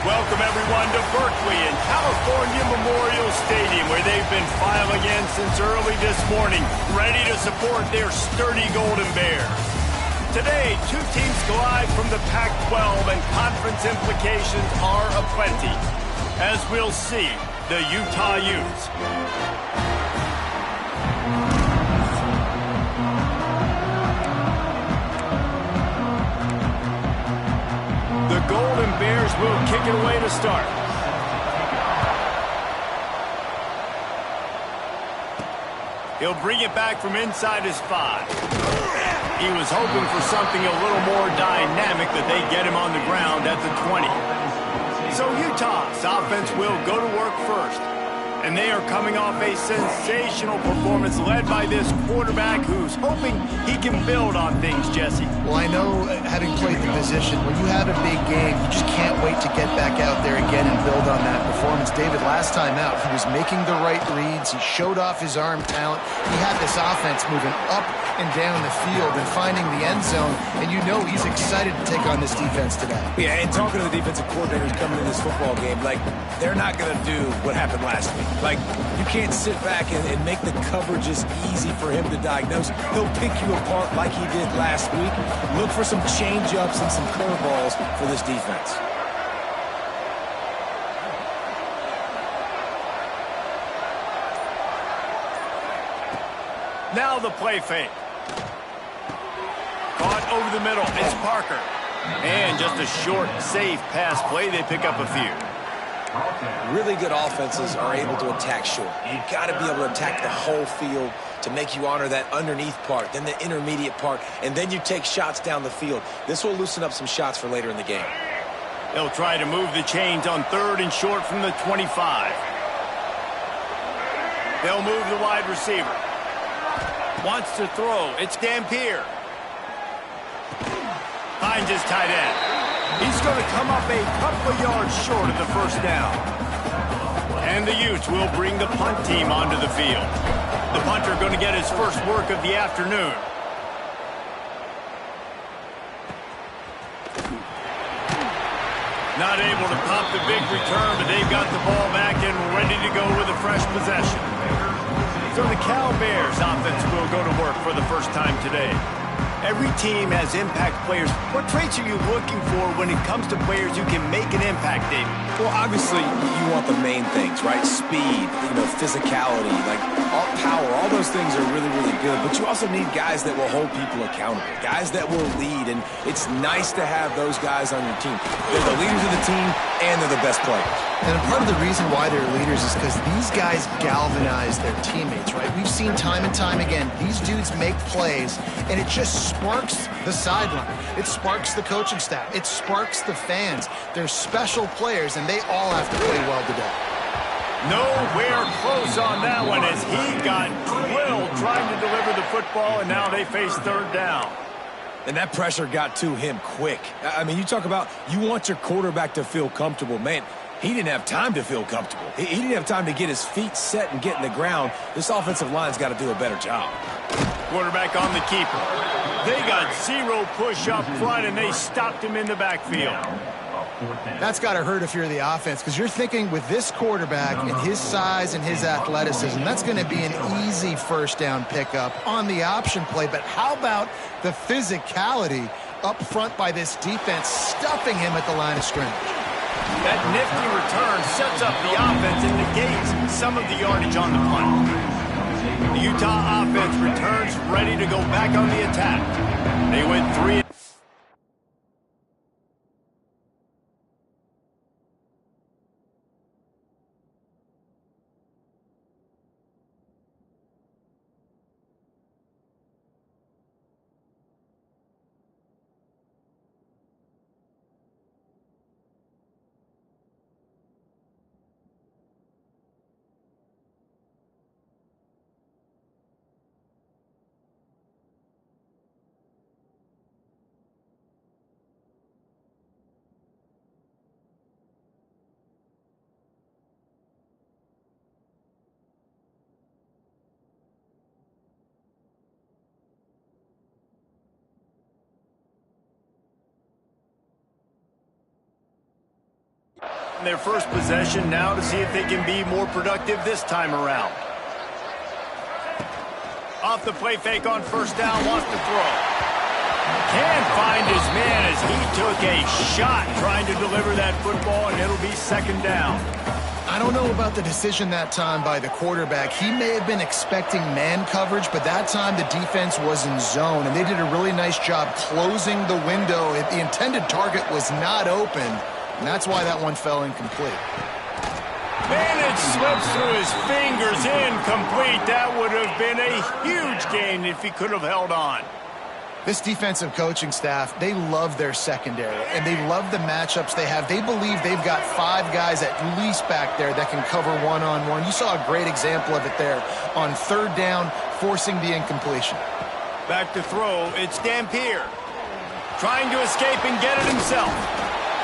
Welcome, everyone, to Berkeley and California Memorial Stadium, where they've been filing in since early this morning, ready to support their sturdy Golden Bears. Today, two teams collide from the Pac-12, and conference implications are aplenty. As we'll see, the Utah Utes. The Golden Bears will kick it away to start. He'll bring it back from inside his 5. He was hoping for something a little more dynamic, that they get him on the ground at the 20. So Utah's offense will go to work first. And they are coming off a sensational performance led by this quarterback who's hoping he can build on things, Jesse. Well, I know, having played the position, when you have a big game, you just can't wait to get back out there again and build on that performance. David, last time out, he was making the right reads. He showed off his arm talent. He had this offense moving up and down the field and finding the end zone, and you know he's excited to take on this defense today. Yeah, and talking to the defensive coordinators coming in this football game, like, they're not going to do what happened last week. Like, you can't sit back and make the coverages easy for him to diagnose. He'll pick you apart like he did last week. Look for some change-ups and some curveballs for this defense. Now the play fake. Caught over the middle. It's Parker. And just a short, safe pass play. They pick up a few. Really good offenses are able to attack short. You've got to be able to attack the whole field to make you honor that underneath part, then the intermediate part, and then you take shots down the field. This will loosen up some shots for later in the game. They'll try to move the chains on 3rd and short from the 25. They'll move the wide receiver. Wants to throw. It's Dampier. Finds his tight end. He's going to come up a couple of yards short of the first down. And the Utes will bring the punt team onto the field. The punter going to get his first work of the afternoon. Not able to pop the big return, but they've got the ball back and ready to go with a fresh possession. So the Cal Bears offense will go to work for the first time today. Every team has impact players. What traits are you looking for when it comes to players who can make an impact, David? Well, obviously, you want the main things, right? Speed, physicality, like all power. All those things are really, really good. But you also need guys that will hold people accountable, guys that will lead. And it's nice to have those guys on your team. They're the leaders of the team, and they're the best players. And part of the reason why they're leaders is because these guys galvanize their teammates, right? We've seen time and time again, these dudes make plays, and it just sparks the sideline. It sparks the coaching staff. It sparks the fans. They're special players, and they all have to play well today. Nowhere close on that one as he got drilled trying to deliver the football, and now they face 3rd down. And that pressure got to him quick. I mean, you talk about you want your quarterback to feel comfortable. Man, he didn't have time to feel comfortable. He didn't have time to get his feet set and get in the ground. This offensive line's got to do a better job. Quarterback on the keeper. They got 0 push up front, and they stopped him in the backfield. That's got to hurt if you're the offense, because you're thinking with this quarterback and his size and his athleticism, that's going to be an easy first down pickup on the option play. But how about the physicality up front by this defense, stuffing him at the line of scrimmage? That nifty return sets up the offense and negates some of the yardage on the punt. The Utah offense returns ready to go back on the attack. They went 3. in their first possession now to see if they can be more productive this time around. Off the play fake on first down, wants to throw. Can't find his man as he took a shot trying to deliver that football, and it'll be second down. I don't know about the decision that time by the quarterback. He may have been expecting man coverage, but that time the defense was in zone, and they did a really nice job closing the window. The intended target was not open, and that's why that one fell incomplete. Man, it slips through his fingers, incomplete. That would have been a huge gain if he could have held on. This defensive coaching staff, they love their secondary, and they love the matchups they have. They believe they've got 5 guys at least back there that can cover one-on-one. You saw a great example of it there on third down, forcing the incompletion. Back to throw, it's Dampier. Trying to escape and get it himself.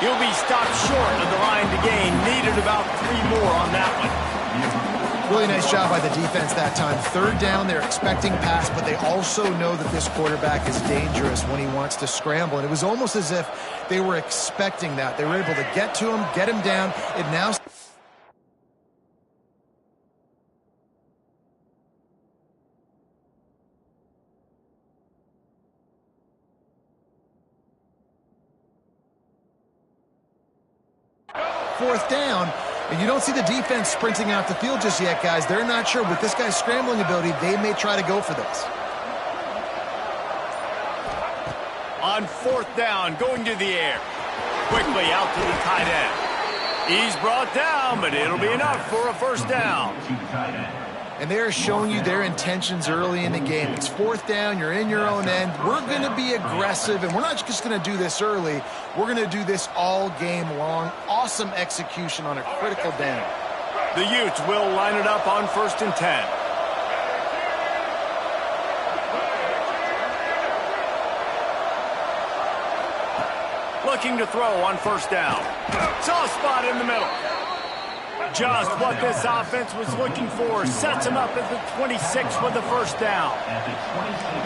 He'll be stopped short of the line to gain. Needed about 3 more on that one. Really nice job by the defense that time. Third down, they're expecting pass, but they also know that this quarterback is dangerous when he wants to scramble. And it was almost as if they were expecting that. They were able to get to him, get him down. It now... Fourth down, and you don't see the defense sprinting out the field just yet, guys. They're not sure. With this guy's scrambling ability, they may try to go for this. On fourth down, going to the air. Quickly out to the tight end. He's brought down, but it'll be enough for a first down. And they're showing you their intentions early in the game. It's fourth down, you're in your own end. We're going to be aggressive, and we're not just going to do this early. We're going to do this all game long. Awesome execution on a critical down. The Utes will line it up on 1st and 10. Looking to throw on first down. Soft spot in the middle. Just what this offense was looking for. Sets him up at the 26 with the first down.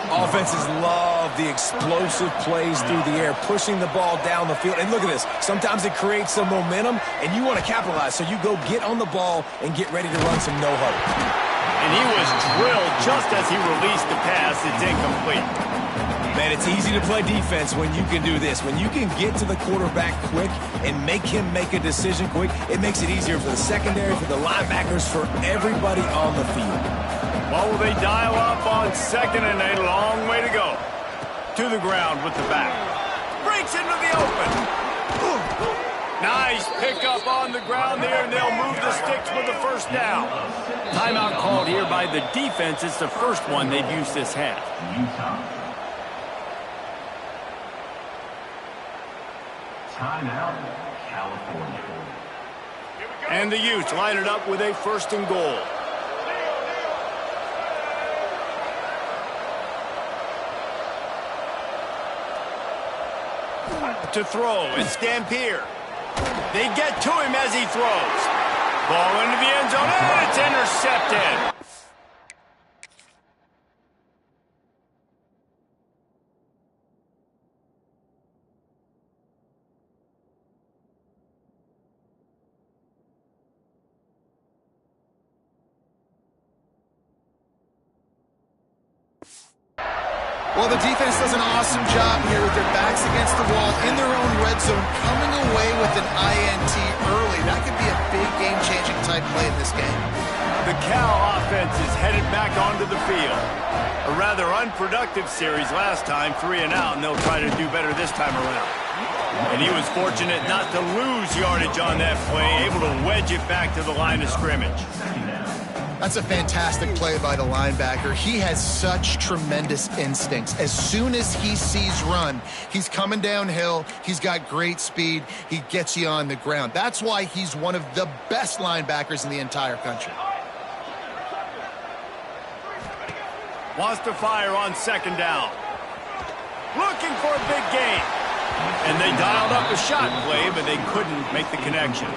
Offenses love the explosive plays through the air, pushing the ball down the field. And look at this. Sometimes it creates some momentum, and you want to capitalize. So you go get on the ball and get ready to run some no-huddle. And he was drilled just as he released the pass. It's incomplete. Man, it's easy to play defense when you can do this. When you can get to the quarterback quick and make him make a decision quick, it makes it easier for the secondary, for the linebackers, for everybody on the field. What will they dial up on second and a long way to go? To the ground with the back. Breaks into the open. Nice pickup on the ground there, and they'll move the sticks with the first down. Timeout called here by the defense. It's the first one they've used this half. Timeout, California. And the Utes line it up with a 1st and goal. To throw, it's Dampier. They get to him as he throws. Ball into the end zone, and it's intercepted. Well, the defense does an awesome job here with their backs against the wall in their own red zone, coming away with an INT early. That could be a big game-changing type play in this game. The Cal offense is headed back onto the field. A rather unproductive series last time, 3 and out, and they'll try to do better this time around. And he was fortunate not to lose yardage on that play, able to wedge it back to the line of scrimmage. That's a fantastic play by the linebacker. He has such tremendous instincts. As soon as he sees run, he's coming downhill. He's got great speed. He gets you on the ground. That's why he's one of the best linebackers in the entire country. Wants to fire on second down. Looking for a big gain. And they dialed up a shot play, but they couldn't make the connection.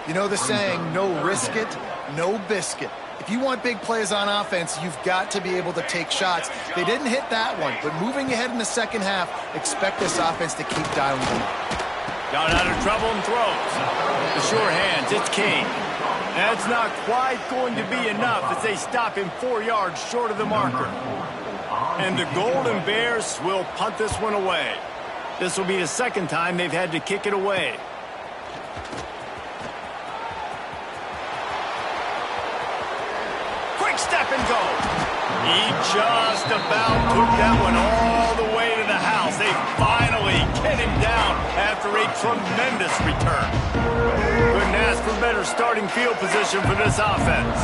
You know the saying, no risk it, no biscuit. If you want big plays on offense, you've got to be able to take shots. They didn't hit that one, but moving ahead in the second half, expect this offense to keep dialing them up. Got out of trouble and throws. The sure hands, it's King. That's not quite going to be enough as they stop him 4 yards short of the marker. And the Golden Bears will punt this one away. This will be the second time they've had to kick it away. Quick step and go. He just about took that one all the way to the house. They finally get him down after a tremendous return. Couldn't ask for better starting field position for this offense.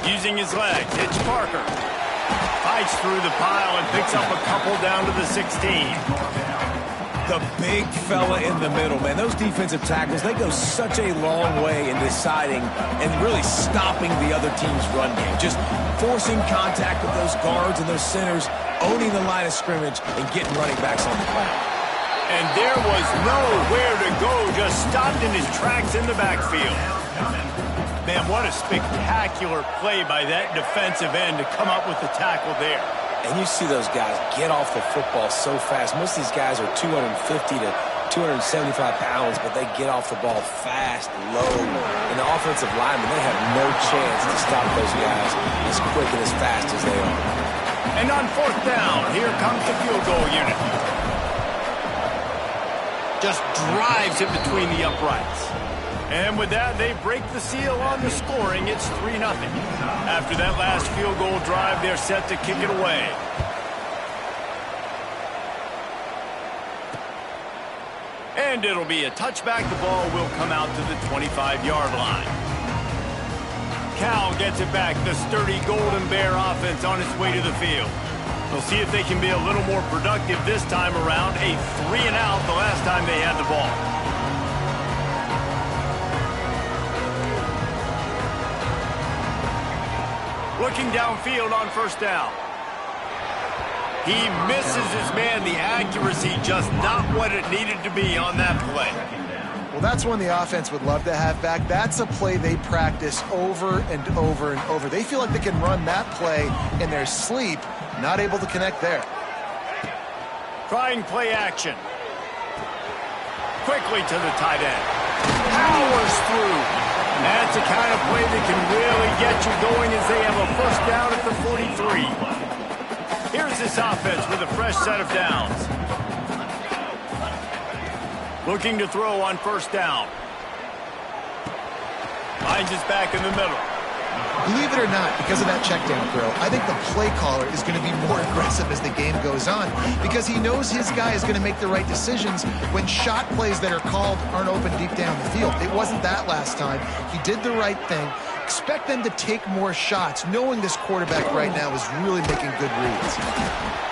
Using his legs, it's Parker. Fights through the pile and picks up a couple down to the 16. The big fella in the middle, man. Those defensive tackles, they go such a long way in deciding and really stopping the other team's run game. Just forcing contact with those guards and those centers, owning the line of scrimmage, and getting running backs on the ground. And there was nowhere to go, just stopped in his tracks in the backfield. Man, what a spectacular play by that defensive end to come up with the tackle there. And you see those guys get off the football so fast. Most of these guys are 250 to 275 pounds, but they get off the ball fast, low. And the offensive linemen, they have no chance to stop those guys as quick and as fast as they are. And on fourth down, here comes the field goal unit. Just drives it between the uprights. And with that, they break the seal on the scoring. It's 3-0. After that last field goal drive, they're set to kick it away. And it'll be a touchback. The ball will come out to the 25-yard line. Cal gets it back. The sturdy Golden Bear offense on its way to the field. We'll see if they can be a little more productive this time around. A 3-and-out the last time they had the ball. Looking downfield on first down. He misses his man. The accuracy just not what it needed to be on that play. Well, that's one the offense would love to have back. That's a play they practice over and over and over. They feel like they can run that play in their sleep, not able to connect there. Trying play action. Quickly to the tight end. Powers through. That's the kind of play that can really get you going as they have a first down at the 43. Here's this offense with a fresh set of downs. Looking to throw on first down. Finds his back in the middle. Believe it or not, because of that check down throw, I think the play caller is going to be more aggressive as the game goes on because he knows his guy is going to make the right decisions when shot plays that are called aren't open deep down the field. It wasn't that last time. He did the right thing. Expect them to take more shots, knowing this quarterback right now is really making good reads.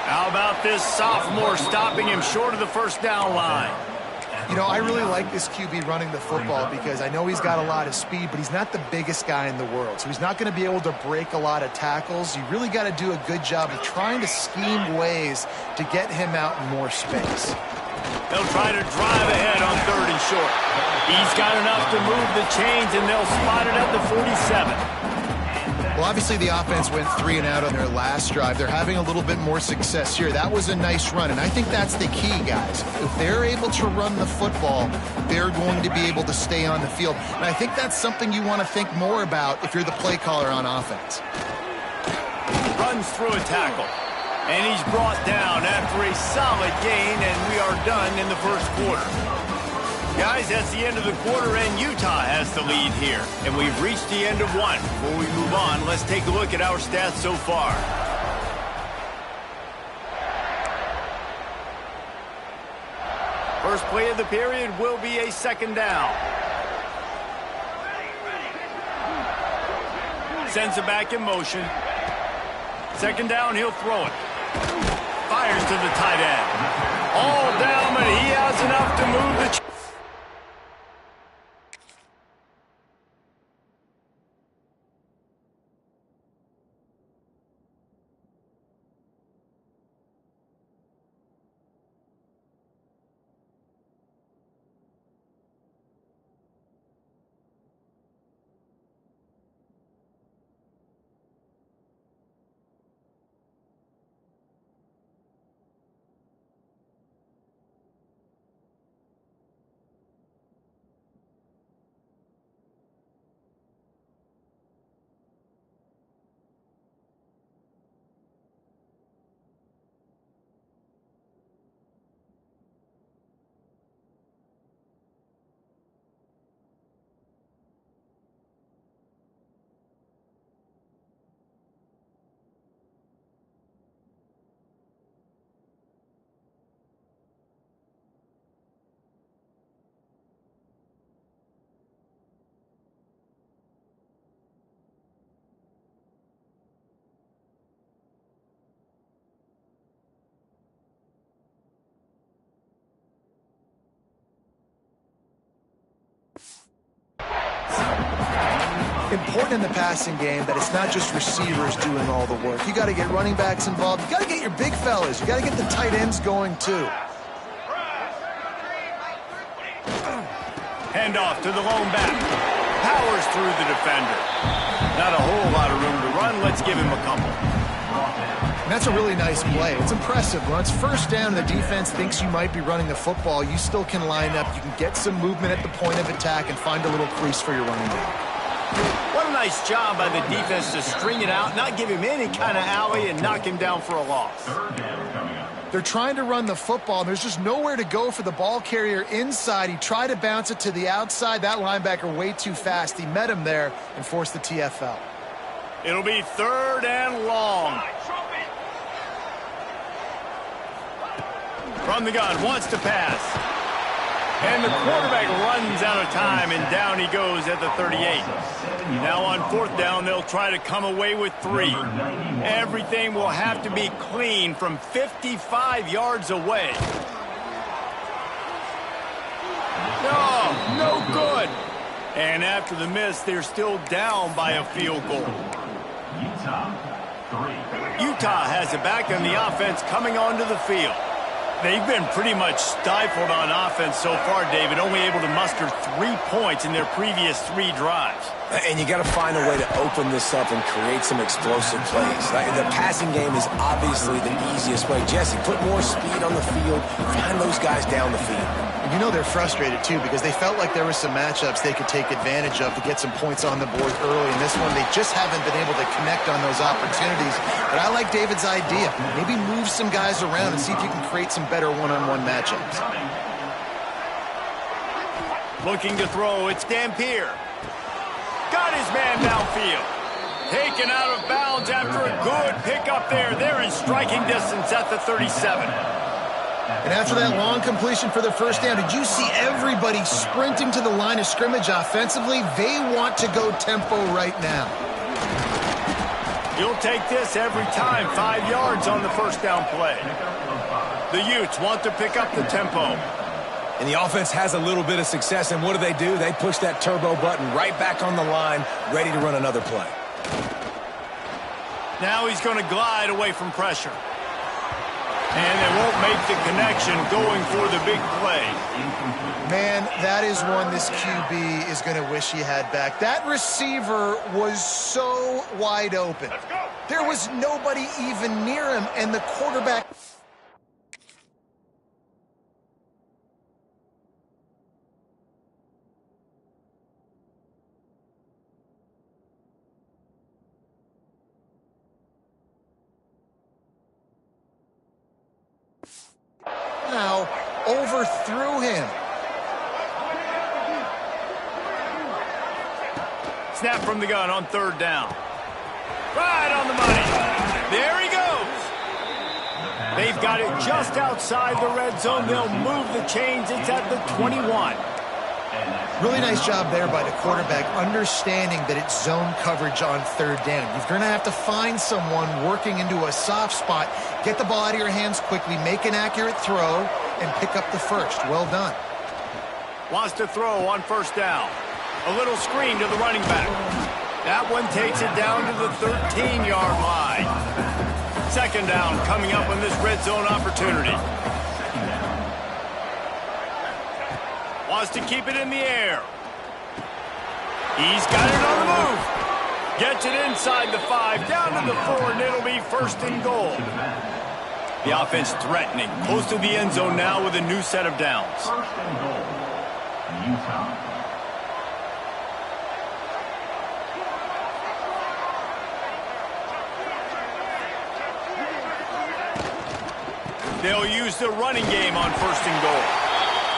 How about this sophomore stopping him short of the first down line? You know, I really like this QB running the football because I know he's got a lot of speed, but he's not the biggest guy in the world. So he's not going to be able to break a lot of tackles. You really got to do a good job of trying to scheme ways to get him out in more space. They'll try to drive ahead on 3rd and short. He's got enough to move the chains, and they'll spot it at the 47. Well, obviously the offense went 3-and-out on their last drive. They're having a little bit more success here. That was a nice run, and I think that's the key, guys. If they're able to run the football, they're going to be able to stay on the field. And I think that's something you want to think more about if you're the play caller on offense. Runs through a tackle, and he's brought down after a solid gain, and we are done in the first quarter. Guys, that's the end of the quarter, and Utah has the lead here. And we've reached the end of one. Before we move on, let's take a look at our stats so far. First play of the period will be a second down. Sends it back in motion. Second down, he'll throw it. Fires to the tight end. All down, but he has enough to move the important in the passing game that it's not just receivers doing all the work. You got to get running backs involved. You got to get your big fellas. You got to get the tight ends going too. Handoff to the lone back. Powers through the defender. Not a whole lot of room to run. Let's give him a couple. And that's a really nice play. It's impressive. When it's first down and the defense thinks you might be running the football, you still can line up. You can get some movement at the point of attack and find a little crease for your running back. What a nice job by the defense to string it out, not give him any kind of alley, and knock him down for a loss. They're trying to run the football. There's just nowhere to go for the ball carrier inside. He tried to bounce it to the outside. That linebacker way too fast. He met him there and forced the TFL. It'll be 3rd and long. From the gun, wants to pass. And the quarterback runs out of time, and down he goes at the 38. Now on 4th down, they'll try to come away with 3. Everything will have to be clean from 55 yards away. No good. And after the miss, they're still down by a field goal. Utah has it back, and the offense coming onto the field. They've been pretty much stifled on offense so far, David, only able to muster 3 points in their previous 3 drives. And you got to find a way to open this up and create some explosive plays. The passing game is obviously the easiest way. Jesse, put more speed on the field, find those guys down the field. You know they're frustrated, too, because they felt like there were some matchups they could take advantage of to get some points on the board early. In this one, they just haven't been able to connect on those opportunities. But I like David's idea. Maybe move some guys around and see if you can create some better one-on-one matchups. Looking to throw, it's Dampier. Got his man downfield. Taken out of bounds after a good pickup there. They're in striking distance at the 37. And after that long completion for the first down, did you see everybody sprinting to the line of scrimmage offensively? They want to go tempo right now. You'll take this every time. 5 yards on the first down play. The Utes want to pick up the tempo. And the offense has a little bit of success, and what do? They push that turbo button right back on the line, ready to run another play. Now he's going to glide away from pressure. And they won't make the connection going for the big play. Man, that is one this QB is going to wish he had back. That receiver was so wide open. There was nobody even near him, and the quarterback... now overthrew him. Snap from the gun on 3rd down. Right on the money. There he goes. They've got it just outside the red zone. They'll move the chains. It's at the 21. Really nice job there by the quarterback, understanding that it's zone coverage on 3rd down. You're going to have to find someone working into a soft spot, get the ball out of your hands quickly, make an accurate throw, and pick up the first. Well done. Wants to throw on 1st down. A little screen to the running back. That one takes it down to the 13-yard line. 2nd down coming up on this red zone opportunity. Wants to keep it in the air. He's got it on the move. Gets it inside the 5, down to the 4, and it'll be 1st and goal. The offense threatening, close to the end zone now with a new set of downs. 1st and goal. Utah. They'll use the running game on 1st and goal.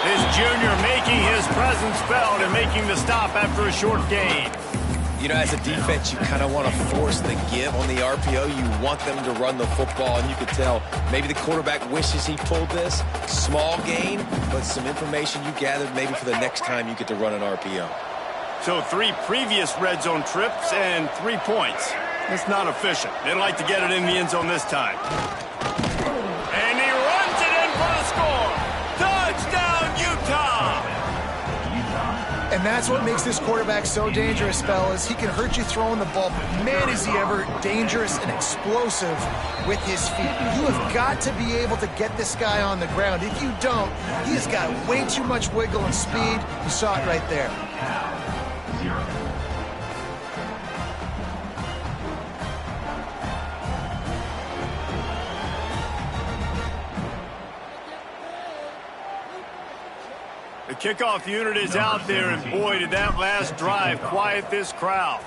This junior making his presence felt and making the stop after a short gain. You know, as a defense, you kind of want to force the give on the RPO. You want them to run the football, and you could tell maybe the quarterback wishes he pulled this. Small gain, but some information you gathered maybe for the next time you get to run an RPO. So 3 previous red zone trips and 3 points. That's not efficient. They'd like to get it in the end zone this time. And he runs it in for the score. Touchdown, Utah! And And that's what makes this quarterback so dangerous, fellas. He can hurt you throwing the ball, but man, is he ever dangerous and explosive with his feet. You have got to be able to get this guy on the ground. If you don't, he has got way too much wiggle and speed. You saw it right there. The kickoff unit is out there, and boy, did that last drive quiet this crowd.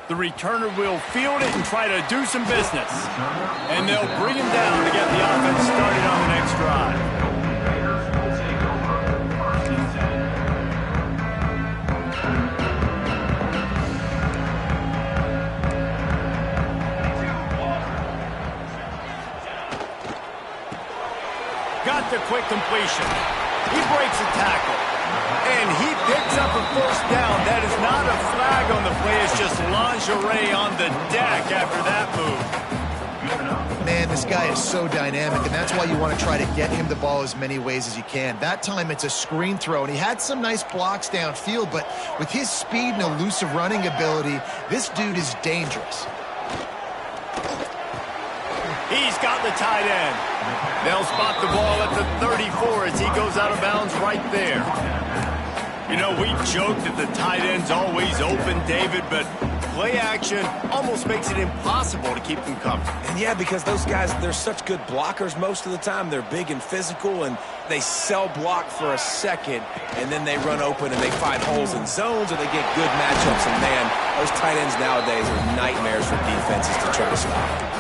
The returner will field it and try to do some business. And they'll bring him down to get the offense started on the next drive. Got the quick completion. He breaks a tackle. And he picks up a first down. That is not a flag on the play. It's just lingerie on the deck after that move. Man, this guy is so dynamic, and that's why you want to try to get him the ball as many ways as you can. That time it's a screen throw, and he had some nice blocks downfield, but with his speed and elusive running ability, this dude is dangerous. He's got the tight end. They'll spot the ball at the 34 as he goes out of bounds right there. You know, we joke that the tight end's always open, David, but play action almost makes it impossible to keep them covered. And yeah, because those guys, they're such good blockers most of the time. They're big and physical, and they sell block for a second, and then they run open and they find holes in zones, or they get good matchups. And man, those tight ends nowadays are nightmares for defenses to try to stop.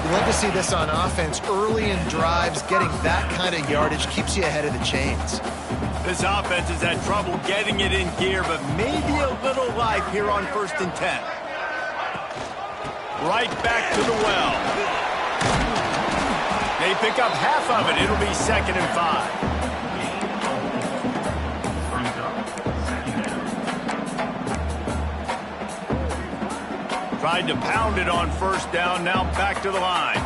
You love to see this on offense. Early in drives, getting that kind of yardage keeps you ahead of the chains. This offense has had trouble getting it in gear, but maybe a little life here on 1st and 10. Right back to the well. They pick up half of it. It'll be 2nd and 5. Tried to pound it on 1st down, now back to the line.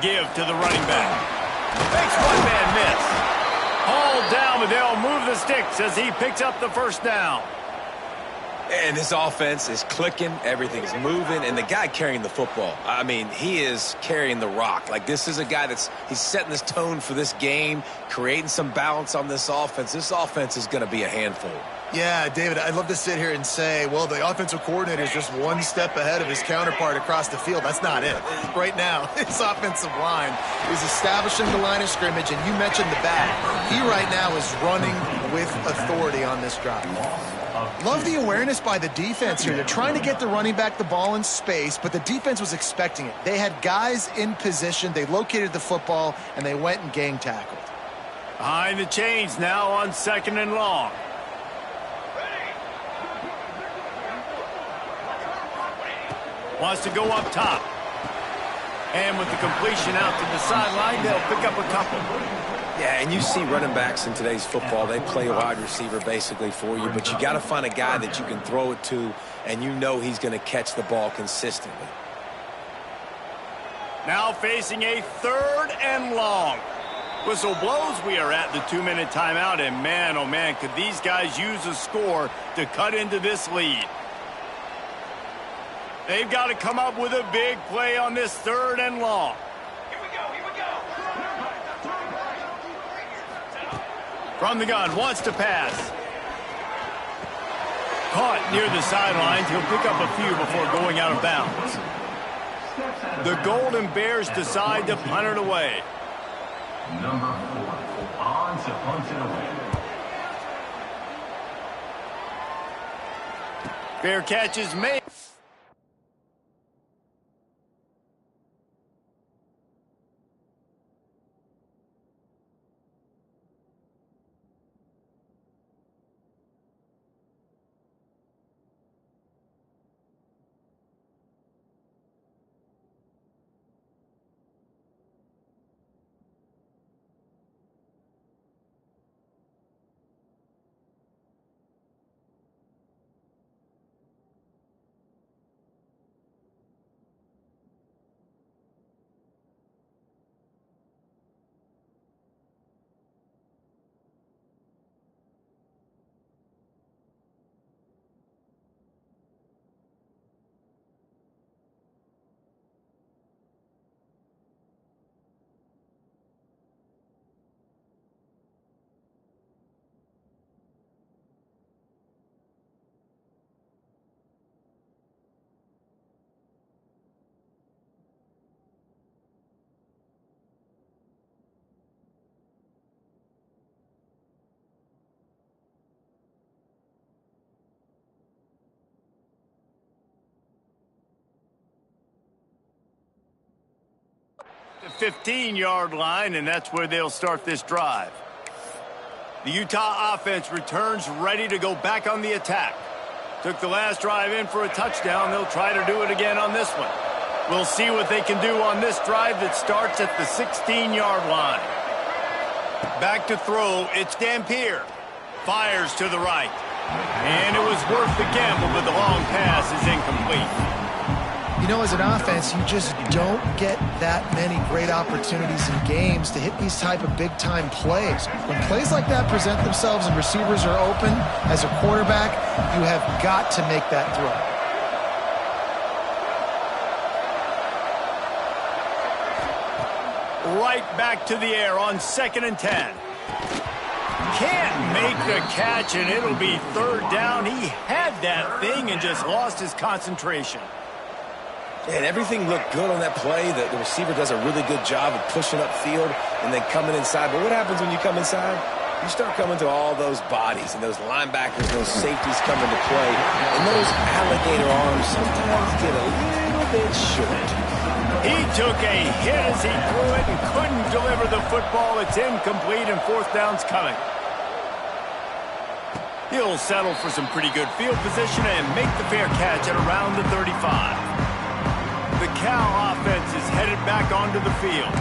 Give to the running back. Makes one man miss. Hauled down, but they'll move the sticks as he picks up the 1st down. And this offense is clicking, everything's moving, and the guy carrying the football, I mean, he is carrying the rock. Like, this is a guy he's setting this tone for this game, creating some balance on this offense. This offense is going to be a handful. Yeah, David, I'd love to sit here and say, well, the offensive coordinator is just one step ahead of his counterpart across the field. That's not it. Right now, his offensive line is establishing the line of scrimmage, and you mentioned the back. He right now is running with authority on this drive. Love the awareness by the defense here. They're trying to get the running back the ball in space, but the defense was expecting it. They had guys in position. They located the football, and they went and gang tackled. Behind the chains now on 2nd and long. Wants to go up top. And with the completion out to the sideline, they'll pick up a couple. Yeah, and you see running backs in today's football, they play a wide receiver basically for you, but you got to find a guy that you can throw it to, and you know he's going to catch the ball consistently. Now facing a 3rd and long. Whistle blows, we are at the 2-minute timeout, and man, oh man, could these guys use a score to cut into this lead. They've got to come up with a big play on this 3rd and long. Here we go. From the gun, wants to pass. Caught near the sidelines. He'll pick up a few before going out of bounds. The Golden Bears decide to punt it away. Number 4, on to punt it away. Fair catch is made. the 15-yard line, and that's where they'll start this drive. The Utah offense returns ready to go back on the attack. Took the last drive in for a touchdown. They'll try to do it again on this one. We'll see what they can do on this drive that starts at the 16-yard line. Back to throw, it's Dampier. Fires to the right. And it was worth the gamble, but the long pass is incomplete. You know, as an offense, you just don't get that many great opportunities in games to hit these type of big-time plays. When plays like that present themselves and receivers are open, as a quarterback, you have got to make that throw. Right back to the air on 2nd and 10. Can't make the catch, and it'll be 3rd down. He had that thing and just lost his concentration. And everything looked good on that play. The receiver does a really good job of pushing upfield and then coming inside. But what happens when you come inside? You start coming to all those bodies and those linebackers, those safeties come into play. And those alligator arms sometimes get a little bit short. He took a hit as he threw it and couldn't deliver the football. It's incomplete, and 4th down's coming. He'll settle for some pretty good field position and make the fair catch at around the 35. The Cal offense is headed back onto the field.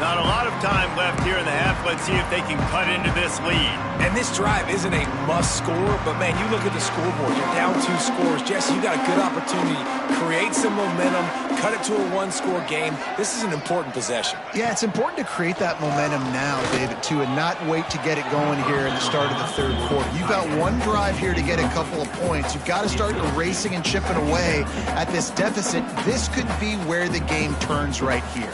Not a lot of time left here in the half. Let's see if they can cut into this lead. And this drive isn't a must score, but man, you look at the scoreboard. You're down 2 scores. Jesse, you got a good opportunity. Create some momentum. Cut it to a 1-score game. This is an important possession. Yeah, it's important to create that momentum now, David, too, and not wait to get it going here in the start of the 3rd quarter. You've got one drive here to get a couple of points. You've got to start erasing and chipping away at this deficit. This could be where the game turns right here.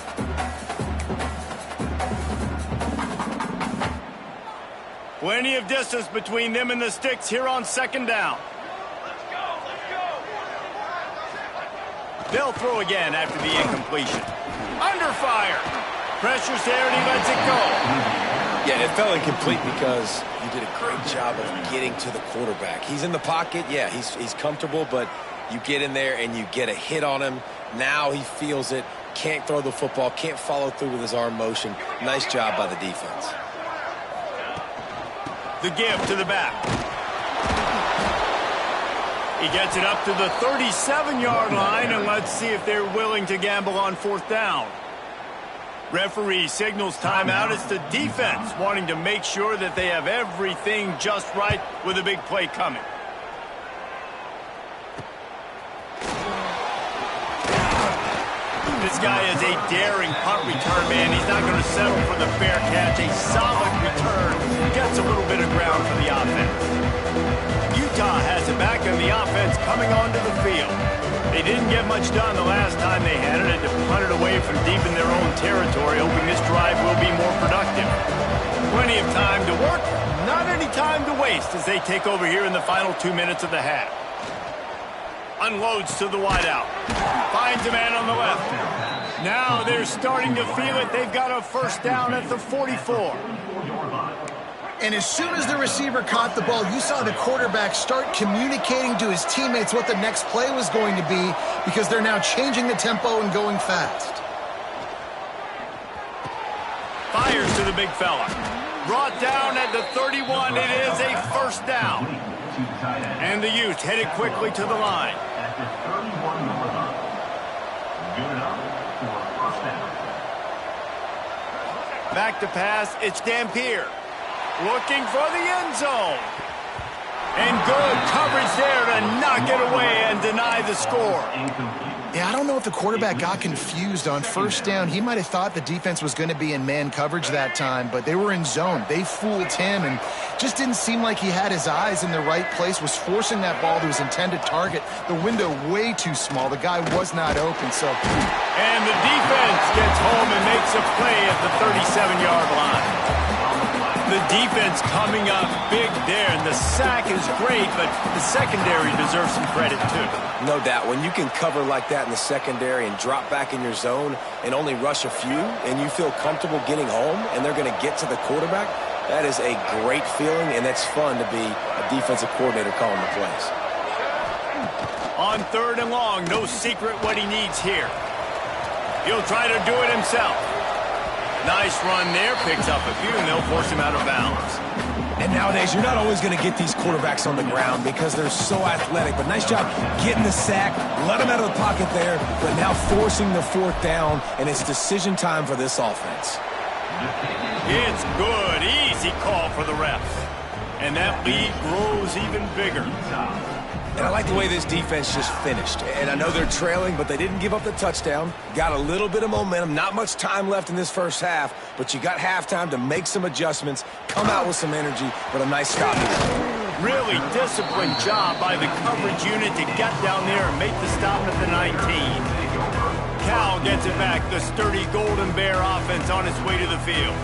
Plenty of distance between them and the sticks here on 2nd down. They'll throw again after the incompletion. Under fire. Pressure's there and he lets it go. Yeah, it fell incomplete because you did a great job of getting to the quarterback. He's in the pocket. Yeah, he's comfortable, but you get in there and you get a hit on him. Now he feels it. Can't throw the football. Can't follow through with his arm motion. Nice job by the defense. The give to the back. He gets it up to the 37-yard line, and let's see if they're willing to gamble on 4th down. Referee signals timeout. It's the defense wanting to make sure that they have everything just right with a big play coming. This guy is a daring punt return man. He's not going to settle for the fair catch. A solid return gets a little bit of ground for the offense. Utah has it back, and the offense coming onto the field. They didn't get much done the last time they had it, and to punt it away from deep in their own territory, hoping this drive will be more productive. Plenty of time to work, not any time to waste as they take over here in the final 2 minutes of the half. Unloads to the wideout. Finds a man on the left. Now they're starting to feel it. They've got a 1st down at the 44. And as soon as the receiver caught the ball, you saw the quarterback start communicating to his teammates what the next play was going to be, because they're now changing the tempo and going fast. Fires to the big fella. Brought down at the 31. It is a 1st down. And the Utes headed quickly to the line. At the 31-yard line. Good enough for a 1st down. Back to pass, it's Dampier. Looking for the end zone. And good coverage there to knock it away and deny the score. Yeah, I don't know if the quarterback got confused on 1st down. He might have thought the defense was going to be in man coverage that time, but they were in zone. They fooled him and just didn't seem like he had his eyes in the right place, was forcing that ball to his intended target. The window way too small. The guy was not open, so. And the defense gets home and makes a play at the 37-yard line. The defense coming up big there, and the sack is great, but the secondary deserves some credit too. No doubt. When you can cover like that in the secondary and drop back in your zone and only rush a few, and you feel comfortable getting home and they're going to get to the quarterback, that is a great feeling, and it's fun to be a defensive coordinator calling the plays. On 3rd and long, no secret what he needs here. He'll try to do it himself. Nice run there, picks up a few, and they'll force him out of bounds. And nowadays, you're not always going to get these quarterbacks on the ground because they're so athletic. But nice job getting the sack, let them out of the pocket there, but now forcing the fourth down, and it's decision time for this offense. It's good. Easy call for the refs. And that lead grows even bigger. And I like the way this defense just finished. And I know they're trailing, but they didn't give up the touchdown. Got a little bit of momentum. Not much time left in this first half, but you got halftime to make some adjustments, come out with some energy, but a nice stop here. Really disciplined job by the coverage unit to get down there and make the stop at the 19. Cal gets it back. The sturdy Golden Bear offense on its way to the field.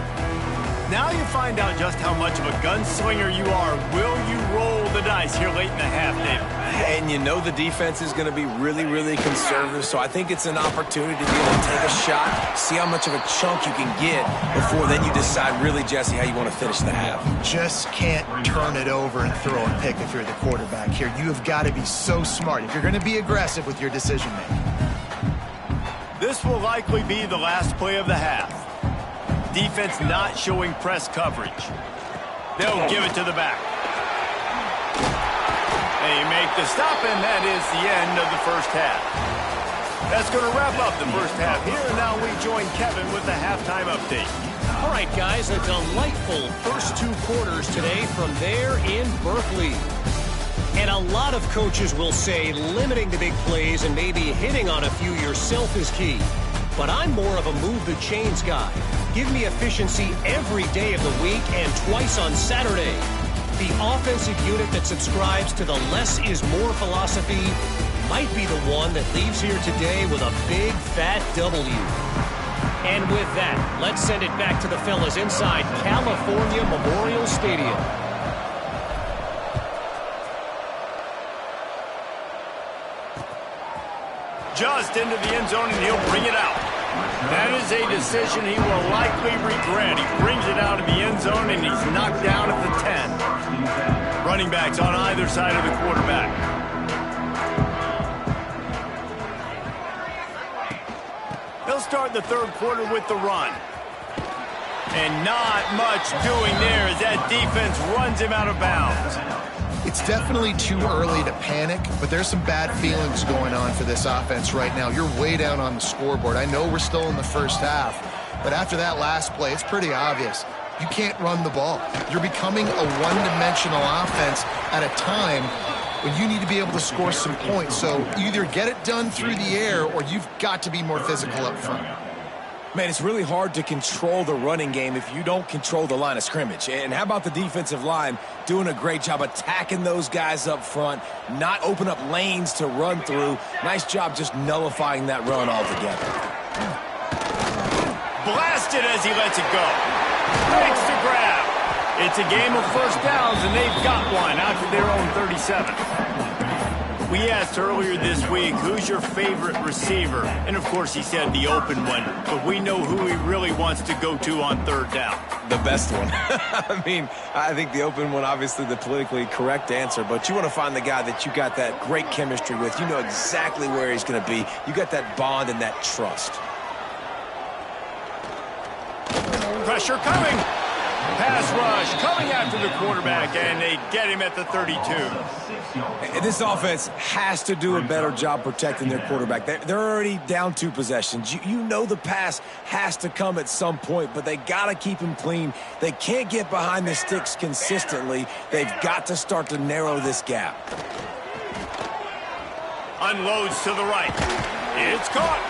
Now you find out just how much of a gunslinger you are. Will you roll the dice here late in the half, David? And you know the defense is going to be really, really conservative, so I think it's an opportunity to be able to take a shot, see how much of a chunk you can get before then you decide really, Jesse, how you want to finish the half. Just can't turn it over and throw a pick if you're the quarterback here. You have got to be so smart if you're going to be aggressive with your decision-making. This will likely be the last play of the half. Defense not showing press coverage. They'll give it to the back. They make the stop, and that is the end of the first half. That's going to wrap up the first half here. Now we join Kevin with the halftime update. All right, guys, a delightful first two quarters today from there in Berkeley. And a lot of coaches will say limiting the big plays and maybe hitting on a few yourself is key. But I'm more of a move the chains guy. Give me efficiency every day of the week and twice on Saturday. The offensive unit that subscribes to the less is more philosophy might be the one that leaves here today with a big fat W. And with that, let's send it back to the fellas inside California Memorial Stadium. Just into the end zone, and he'll bring it out. That is a decision he will likely regret. He brings it out of the end zone, and he's knocked down at the 10. Running backs on either side of the quarterback. They'll start the third quarter with the run. And not much doing there as that defense runs him out of bounds. It's definitely too early to panic, but there's some bad feelings going on for this offense right now. You're way down on the scoreboard. I know we're still in the first half, but after that last play, it's pretty obvious. You can't run the ball. You're becoming a one-dimensional offense at a time when you need to be able to score some points. So either get it done through the air or you've got to be more physical up front. Man, it's really hard to control the running game if you don't control the line of scrimmage. And how about the defensive line doing a great job attacking those guys up front, not open up lanes to run through. Nice job just nullifying that run altogether. Blasted as he lets it go. Makes the grab. It's a game of first downs, and they've got one out to their own 37. We asked earlier this week, who's your favorite receiver? And, of course, he said the open one. But we know who he really wants to go to on third down. The best one. I mean, I think the open one, obviously the politically correct answer. But you want to find the guy that you got that great chemistry with. You know exactly where he's going to be. You got that bond and that trust. Pressure coming. Pass rush coming after the quarterback, and they get him at the 32. This offense has to do a better job protecting their quarterback. They're already down 2 possessions. You know the pass has to come at some point, but they got to keep him clean. They can't get behind the sticks consistently. They've got to start to narrow this gap. Unloads to the right. It's caught.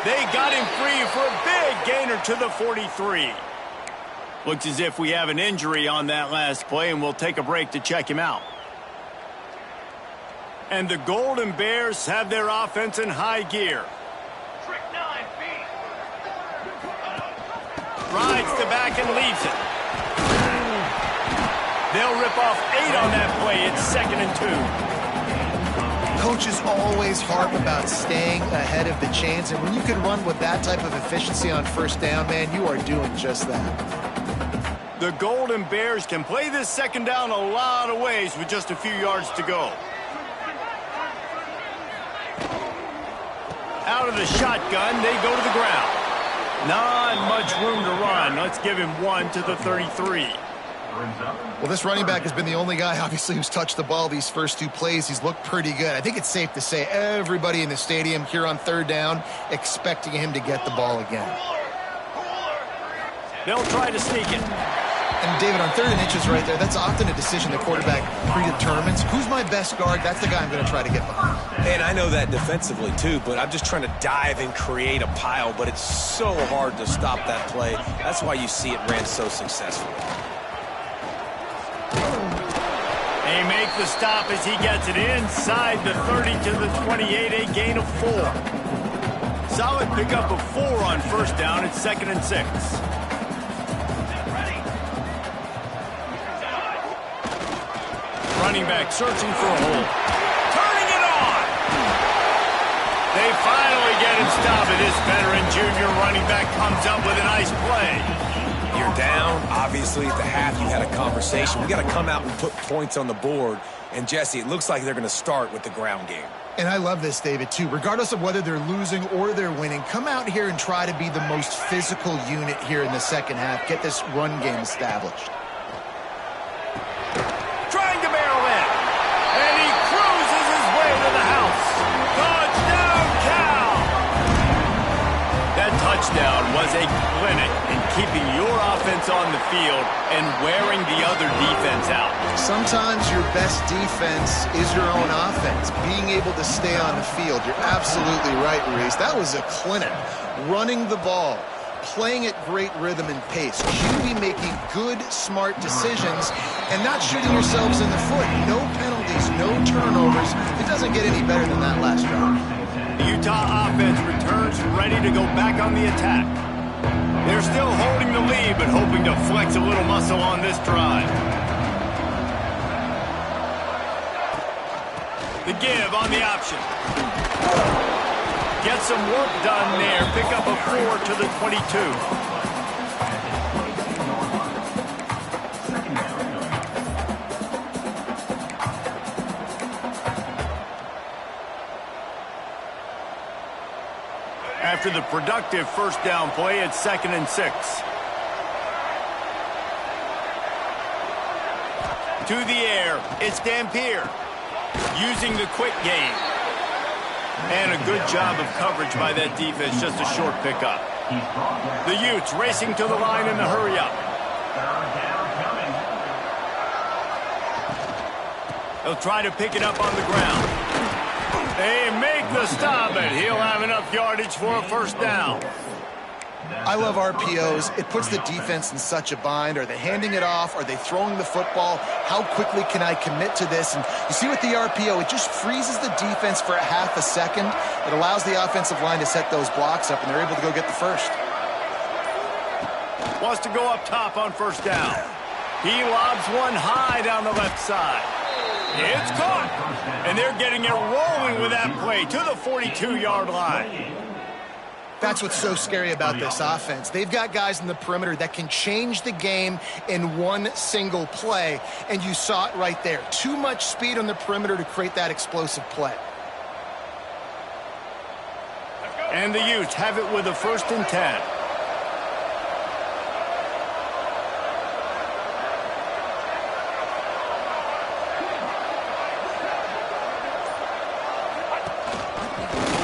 They got him free for a big gainer to the 43. Looks as if we have an injury on that last play, and we'll take a break to check him out. And the Golden Bears have their offense in high gear. Rides the back and leaves it. They'll rip off 8 on that play. It's 2nd and 2. Coaches always harp about staying ahead of the chains, and when you can run with that type of efficiency on first down, man, you are doing just that. The Golden Bears can play this second down a lot of ways with just a few yards to go. Out of the shotgun, they go to the ground. Not much room to run. Let's give him 1 to the 33. Well, this running back has been the only guy, obviously, who's touched the ball these first 2 plays. He's looked pretty good. I think it's safe to say everybody in the stadium here on 3rd down expecting him to get the ball again. They'll try to sneak it. And, David, on 3rd and inches right there, that's often a decision the quarterback predetermines. Who's my best guard? That's the guy I'm going to try to get behind. And I know that defensively, too, but I'm just trying to dive and create a pile, but it's so hard to stop that play. That's why you see it ran so successfully. They make the stop as he gets it inside the 30 to the 28, a gain of 4. Solid pickup of 4 on 1st down. It's 2nd and 6. Running back searching for a hole. Turning it on! They finally get him stopped, and this veteran junior running back comes up with a nice play. You're down. Obviously, at the half, you had a conversation. We got to come out and put points on the board. And, Jesse, it looks like they're going to start with the ground game. And I love this, David, too. Regardless of whether they're losing or they're winning, come out here and try to be the most physical unit here in the 2nd half. Get this run game established. Trying to barrel in. And he cruises his way to the house. Touchdown, Cal! That touchdown was a clinic in keeping your offense on the field and wearing the other defense out. Sometimes your best defense is your own offense, being able to stay on the field. You're absolutely right, Reese. That was a clinic. Running the ball, playing at great rhythm and pace. QB making good, smart decisions and not shooting yourselves in the foot. No penalties, no turnovers. It doesn't get any better than that last drive. The Utah offense returns ready to go back on the attack. They're still holding the lead, but hoping to flex a little muscle on this drive. The give on the option. Get some work done there. Pick up a 4 to the 22. After the productive 1st down play, it's 2nd and 6. To the air, it's Dampier. Using the quick game. And a good job of coverage by that defense, just a short pickup. The Utes racing to the line in the hurry-up. They'll try to pick it up on the ground. They make the stop, and he'll have enough yardage for a 1st down. I love RPOs. It puts the defense in such a bind. Are they handing it off? Are they throwing the football? How quickly can I commit to this? And you see with the RPO, it just freezes the defense for a half a second. It allows the offensive line to set those blocks up, and they're able to go get the 1st. Wants to go up top on 1st down. He lobs one high down the left side. It's caught. And they're getting it rolling with that play to the 42-yard line. That's what's so scary about this offense. They've got guys in the perimeter that can change the game in one single play, and you saw it right there. Too much speed on the perimeter to create that explosive play. And the Utes have it with a 1st and 10.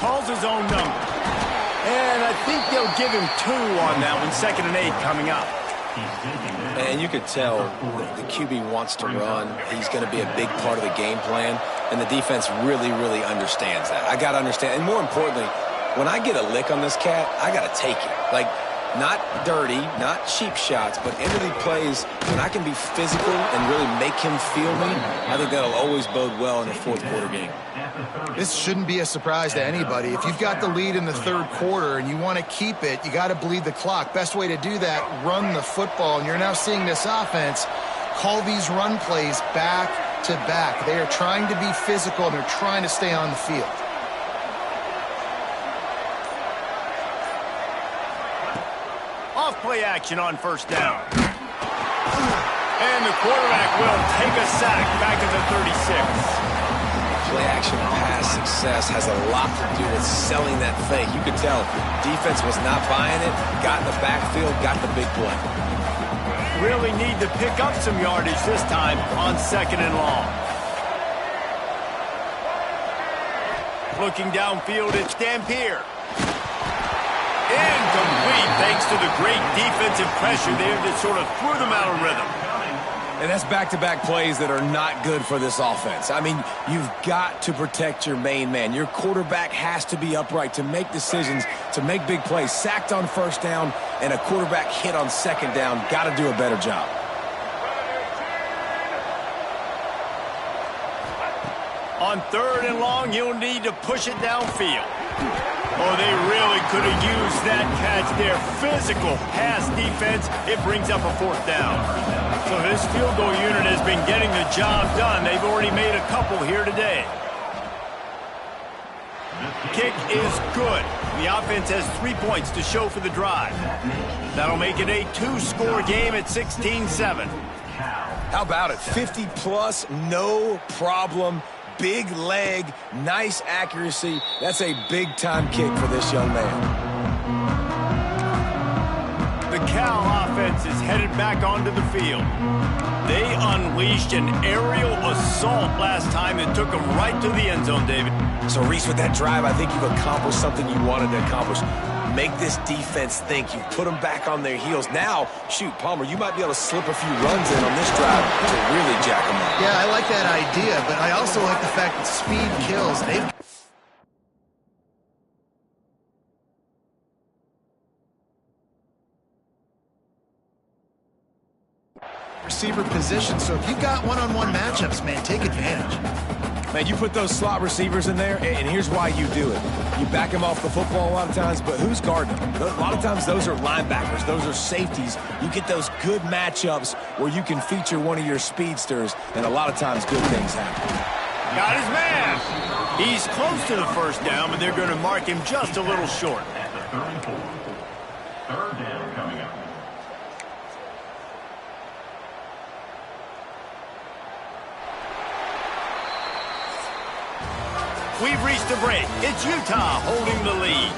Calls his own number. And I think they'll give him 2 on that one. 2nd and 8 coming up. And you could tell the QB wants to run. He's going to be a big part of the game plan. And the defense really, really understands that. I got to understand. And more importantly, when I get a lick on this cat, I got to take it. Like, not dirty, not cheap shots, but end of the plays, when I can be physical and really make him feel me, I think that'll always bode well in a 4th quarter game. This shouldn't be a surprise to anybody. If you've got the lead in the 3rd quarter and you want to keep it, you got to bleed the clock. Best way to do that, run the football. And you're now seeing this offense call these run plays back to back. They are trying to be physical and they're trying to stay on the field. Off-play action on 1st down. And the quarterback will take a sack back at the 36. play-action pass success has a lot to do with selling that fake. You could tell defense was not buying it, got in the backfield, got the big play. Really need to pick up some yardage this time on 2nd and long. Looking downfield, it's Dampier. Incomplete thanks to the great defensive pressure there that sort of threw them out of rhythm. And that's back-to-back plays that are not good for this offense. I mean, you've got to protect your main man. Your quarterback has to be upright to make decisions, to make big plays. Sacked on 1st down and a quarterback hit on 2nd down. Got to do a better job. On 3rd and long, you'll need to push it downfield. Oh, they really could have used that catch there. Physical pass defense. It brings up a 4th down. So this field goal unit has been getting the job done. They've already made a couple here today. Kick is good. The offense has 3 points to show for the drive. That'll make it a 2-score game at 16-7. How about it? 50-plus, no problem. Big leg, nice accuracy. That's a big-time kick for this young man. The Cal offense is headed back onto the field. They unleashed an aerial assault last time that took them right to the end zone, David. So, Reese, with that drive, I think you've accomplished something you wanted to accomplish. Make this defense think. You've put them back on their heels. Now, shoot, Palmer, you might be able to slip a few runs in on this drive to really jack them up. Yeah, I like that idea, but I also like the fact that speed kills. They've receiver position, so if you've got one-on-one matchups, man, take advantage. Man, you put those slot receivers in there, and here's why you do it. You back them off the football a lot of times, but who's guarding them? A lot of times those are linebackers. Those are safeties. You get those good matchups where you can feature one of your speedsters, and a lot of times good things happen. Got his man. He's close to the 1st down, but they're going to mark him just a little short. At the 34. 3rd down coming up. We've reached the break. It's Utah holding the lead.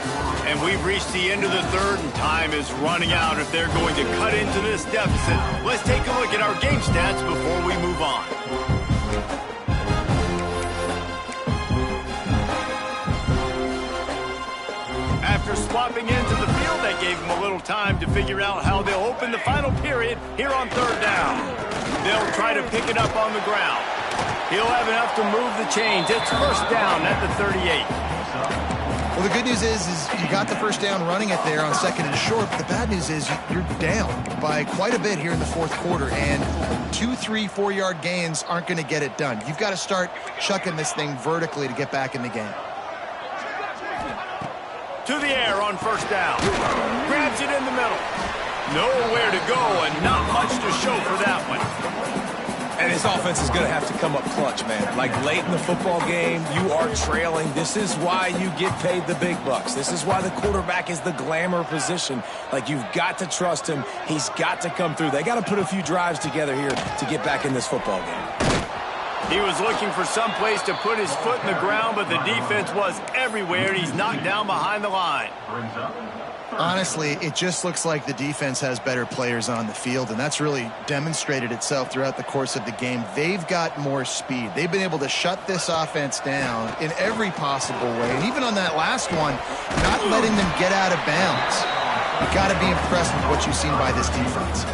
And we've reached the end of the 3rd, and time is running out if they're going to cut into this deficit. Let's take a look at our game stats before we move on. After swapping into the field, that gave them a little time to figure out how they'll open the final period here on 3rd down. They'll try to pick it up on the ground. He'll have enough to move the chains. It's 1st down at the 38. Well, the good news is you got the 1st down running it there on 2nd and short. But the bad news is you're down by quite a bit here in the 4th quarter. And 2, 3, 4-yard gains aren't going to get it done. You've got to start chucking this thing vertically to get back in the game. To the air on 1st down. Grabs it in the middle. Nowhere to go and not much to show for that one. And this offense is going to have to come up clutch, man. Like late in the football game, you are trailing. This is why you get paid the big bucks. This is why the quarterback is the glamour position. Like, you've got to trust him. He's got to come through. They got to put a few drives together here to get back in this football game. He was looking for some place to put his foot in the ground, but the defense was everywhere, and he's knocked down behind the line. Honestly, it just looks like the defense has better players on the field, and that's really demonstrated itself throughout the course of the game. They've got more speed. They've been able to shut this offense down in every possible way, and even on that last one, not letting them get out of bounds. You've got to be impressed with what you've seen by this defense.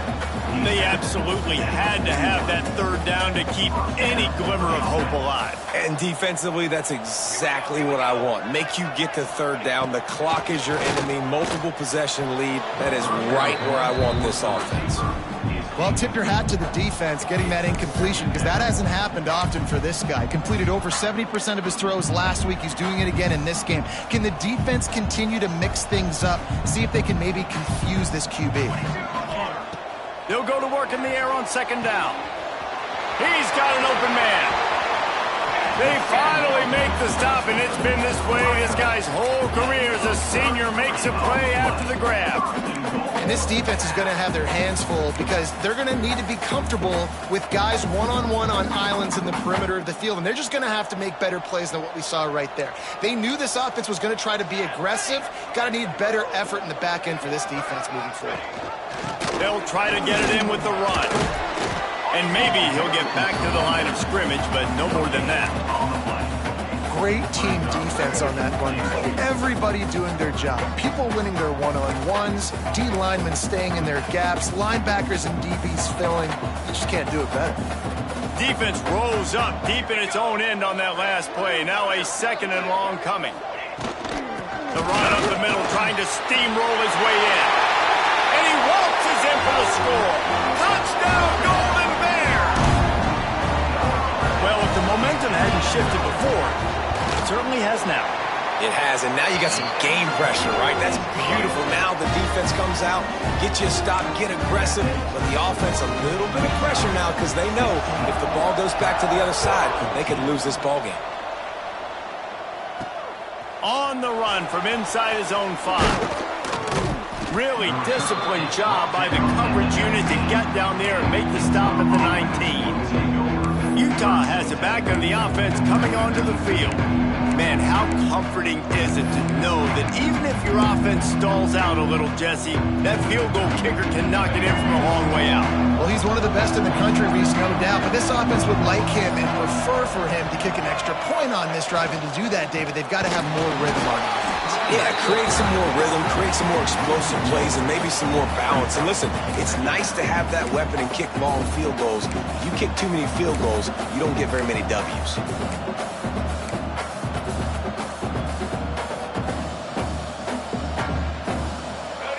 They absolutely had to have that 3rd down to keep any glimmer of hope alive. And defensively, that's exactly what I want. Make you get the 3rd down. The clock is your enemy. Multiple possession lead. That is right where I want this offense. Well, tip your hat to the defense getting that incompletion, because that hasn't happened often for this guy. Completed over 70% of his throws last week. He's doing it again in this game. Can the defense continue to mix things up, see if they can maybe confuse this QB? They'll go to work in the air on 2nd down. He's got an open man. They finally make the stop, and it's been this way this guy's whole career as a senior makes a play after the grab. And this defense is going to have their hands full because they're going to need to be comfortable with guys one-on-one on islands in the perimeter of the field, and they're just going to have to make better plays than what we saw right there. They knew this offense was going to try to be aggressive. Got to need better effort in the back end for this defense moving forward. They'll try to get it in with the run. And maybe he'll get back to the line of scrimmage, but no more than that. Great team defense on that run play. Everybody doing their job. People winning their one-on-ones, D linemen staying in their gaps, linebackers and DBs filling. You just can't do it better. Defense rolls up deep in its own end on that last play. Now a 2nd and long coming. The run up the middle, trying to steamroll his way in. And he waltzes in for the score. Touchdown, Golden Bear! Well, if the momentum hadn't shifted before, it certainly has now. It has, and now you got some game pressure, right? That's beautiful. Now the defense comes out, get you a stop, get aggressive, but the offense a little bit of pressure now because they know if the ball goes back to the other side, they could lose this ball game. On the run from inside his own 5. Really disciplined job by the coverage unit to get down there and make the stop at the 19. Utah has it back on the offense coming onto the field. Man, how comforting is it to know that even if your offense stalls out a little, Jesse, that field goal kicker can knock it in from a long way out. Well, he's one of the best in the country, Reese, no doubt, but this offense would like him and prefer for him to kick an extra point on this drive, and to do that, David, they've got to have more rhythm on offense. Yeah, create some more rhythm, create some more explosive plays, and maybe some more balance. And listen, it's nice to have that weapon and kick long field goals. If you kick too many field goals, you don't get very many W's.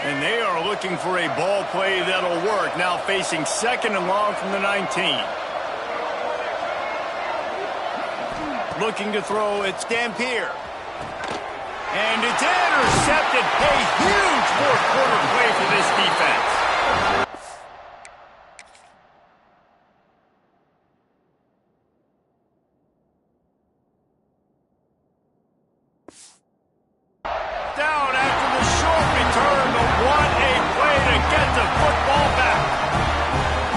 And they are looking for a ball play that'll work. Now facing 2nd and long from the 19. Looking to throw, it's Dampier. And it's intercepted. A huge fourth-quarter play for this defense. Down after the short return, but what a play to get the football back.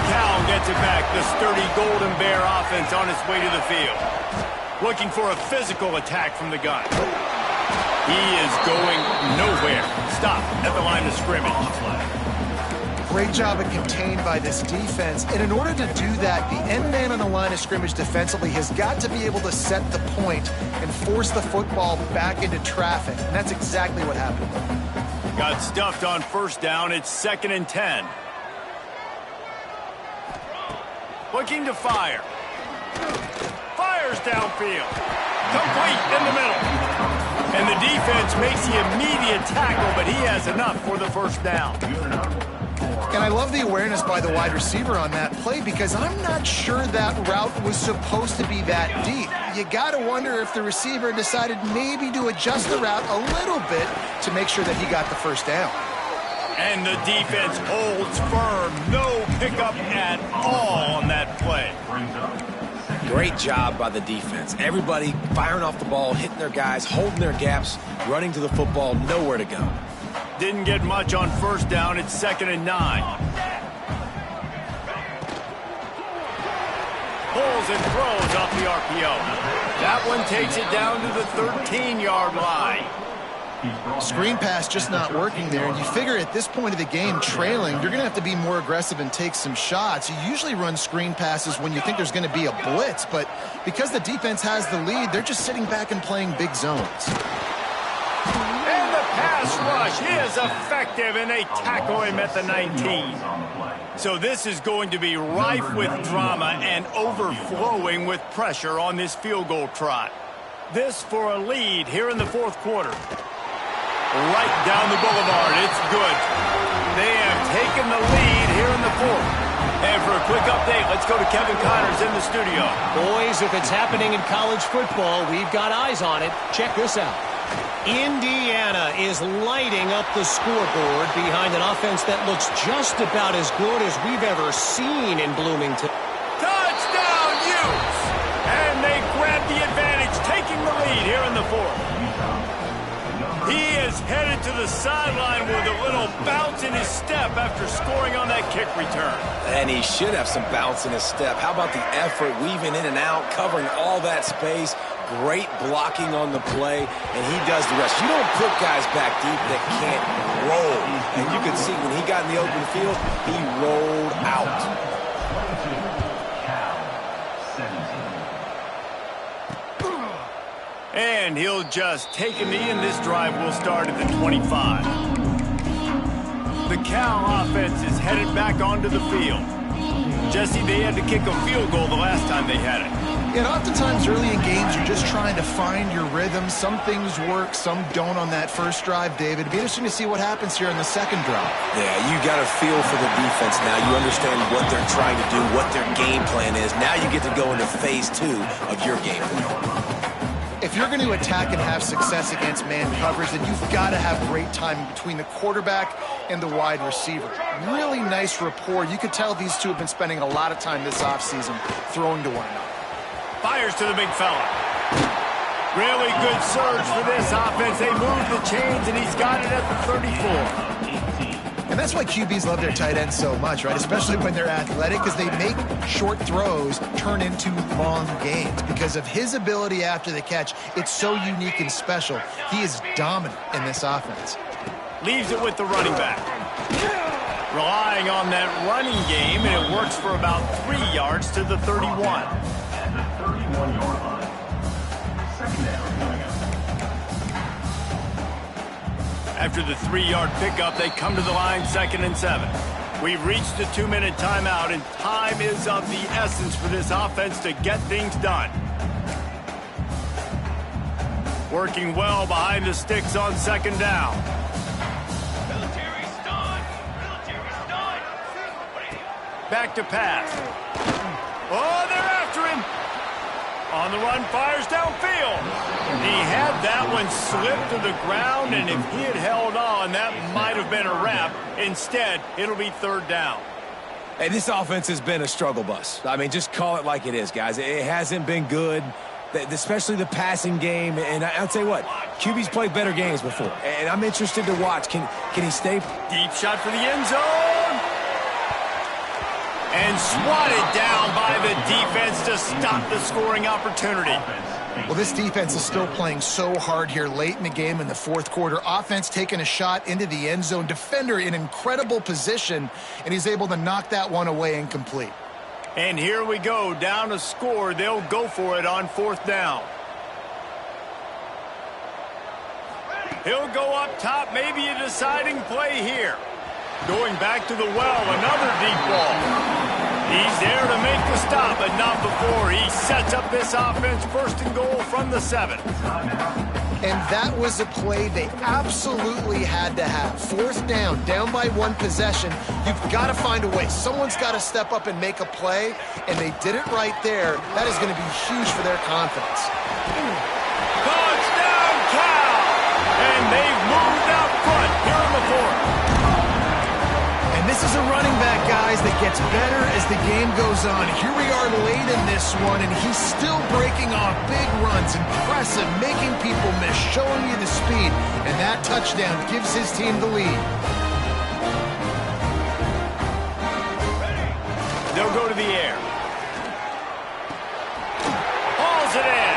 Cal gets it back. The sturdy Golden Bear offense on its way to the field. Looking for a physical attack from the gun. He is going nowhere. Stop at the line of scrimmage. Great job of contained by this defense. And in order to do that, the end man on the line of scrimmage defensively has got to be able to set the point and force the football back into traffic. And that's exactly what happened. Got stuffed on 1st down. It's 2nd and 10. Looking to fire. Fires downfield. Complete in the middle. And the defense makes the immediate tackle, but he has enough for the 1st down. And I love the awareness by the wide receiver on that play because I'm not sure that route was supposed to be that deep. You got to wonder if the receiver decided maybe to adjust the route a little bit to make sure that he got the 1st down. And the defense holds firm. No pickup at all on that play. Great job by the defense. Everybody firing off the ball, hitting their guys, holding their gaps, running to the football, nowhere to go. Didn't get much on 1st down. It's 2nd and 9. Pulls and throws off the RPO. That one takes it down to the 13-yard line. Screen pass just not working there, and you figure at this point of the game, trailing, you're going to have to be more aggressive and take some shots. You usually run screen passes when you think there's going to be a blitz, but because the defense has the lead, they're just sitting back and playing big zones. And the pass rush is effective, and they tackle him at the 19. So this is going to be rife with drama and overflowing with pressure on this field goal trot. This for a lead here in the 4th quarter. Right down the boulevard. It's good. They have taken the lead here in the 4th. And for a quick update, let's go to Kevin Connors in the studio. Boys, if it's happening in college football, we've got eyes on it. Check this out. Indiana is lighting up the scoreboard behind an offense that looks just about as good as we've ever seen in Bloomington. Touchdown, Utes! And they grab the advantage. is headed to the sideline with a little bounce in his step after scoring on that kick return. And he should have some bounce in his step. How about the effort, weaving in and out, covering all that space, great blocking on the play, and he does the rest. You don't put guys back deep that can't roll. And you could see when he got in the open field, he rolled out. 22, Cal, 17. And he'll just take a knee, and this drive will start at the 25. The Cal offense is headed back onto the field. Jesse, they had to kick a field goal the last time they had it. And oftentimes early in games, you're just trying to find your rhythm. Some things work, some don't on that first drive, David. It'd be interesting to see what happens here in the second drive. Yeah, you got a feel for the defense now. You understand what they're trying to do, what their game plan is. Now you get to go into phase 2 of your game plan. If you're going to attack and have success against man coverage, then you've got to have great timing between the quarterback and the wide receiver. Really nice rapport. You could tell these two have been spending a lot of time this offseason throwing to one another. Fires to the big fella. Really good surge for this offense. They move the chains, and he's got it at the 34. And that's why QBs love their tight ends so much, right? Especially when they're athletic, because they make short throws turn into long gains. Because of his ability after the catch, it's so unique and special. He is dominant in this offense. Leaves it with the running back. Relying on that running game, and it works for about 3 yards to the 31. At the 31-yard line. Second down coming up. After the 3-yard pickup, they come to the line 2nd and 7. We've reached the 2-minute timeout, and time is of the essence for this offense to get things done. Working well behind the sticks on 2nd down. Back to pass. Oh, they're after him. On the run, fires downfield. He had that one slip to the ground, and if he had held on, that might have been a wrap. Instead, it'll be 3rd down. Hey, this offense has been a struggle bus. I mean, just call it like it is, guys. It hasn't been good, especially the passing game. And I'll tell you what, QB's played better games before, and I'm interested to watch. Can he stay? Deep shot for the end zone. And swatted down by the defense to stop the scoring opportunity. Well, this defense is still playing so hard here late in the game in the 4th quarter. Offense taking a shot into the end zone. Defender in incredible position, and he's able to knock that one away incomplete. And here we go, down a score. They'll go for it on 4th down. He'll go up top, maybe a deciding play here. Going back to the well, another deep ball. He's there to make the stop, but not before. He sets up this offense 1st and goal from the 7. And that was a play they absolutely had to have. 4th down by 1 possession. You've got to find a way. Someone's got to step up and make a play, and they did it right there. That is going to be huge for their confidence. Touchdown, Cal! And they've moved out front here in the 4th. And this is a running back, guys, that gets better as the game goes on. Here we are late in this one, and he's still breaking off big runs. Impressive, making people miss, showing you the speed. And that touchdown gives his team the lead. They'll go to the air. Hauls it in.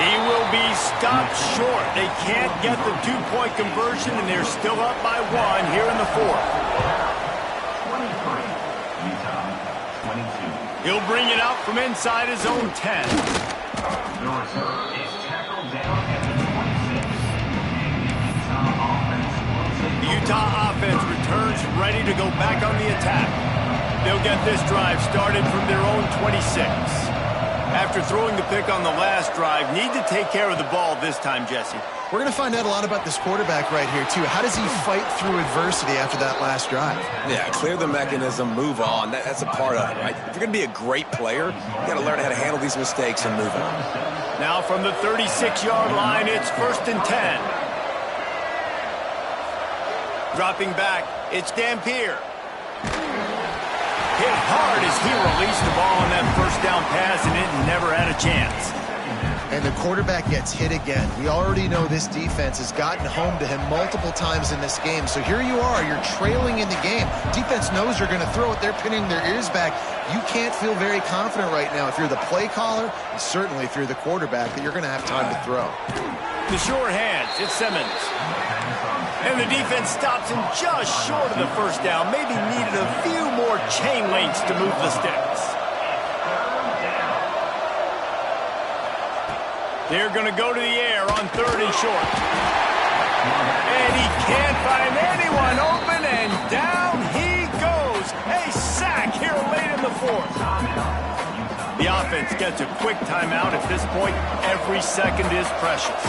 He will be stopped short. They can't get the 2-point conversion, and they're still up by 1 here in the 4th. 23, Utah, 22. He'll bring it out from inside his own 10. The return is tackled down at the 26. And the Utah offense returns ready to go back on the attack. They'll get this drive started from their own 26. After throwing the pick on the last drive, need to take care of the ball this time, Jesse. We're going to find out a lot about this quarterback right here, too. How does he fight through adversity after that last drive? Yeah, clear the mechanism, move on. That's a part of it, right? If you're going to be a great player, you got to learn how to handle these mistakes and move on. Now from the 36-yard line, it's 1st and 10. Dropping back, it's Dampier. Hit hard as he released the ball on that 1st down pass, and it never had a chance. And the quarterback gets hit again. We already know this defense has gotten home to him multiple times in this game. So here you are, you're trailing in the game. Defense knows you're going to throw it. They're pinning their ears back. You can't feel very confident right now if you're the play caller, and certainly if you're the quarterback, that you're going to have time to throw. The sure hands, it's Simmons. And the defense stops him just short of the first down. Maybe needed a few more chain links to move the sticks. They're going to go to the air on 3rd and short. And he can't find anyone open, and down he goes. A sack here late in the 4th. The offense gets a quick timeout at this point. Every second is precious.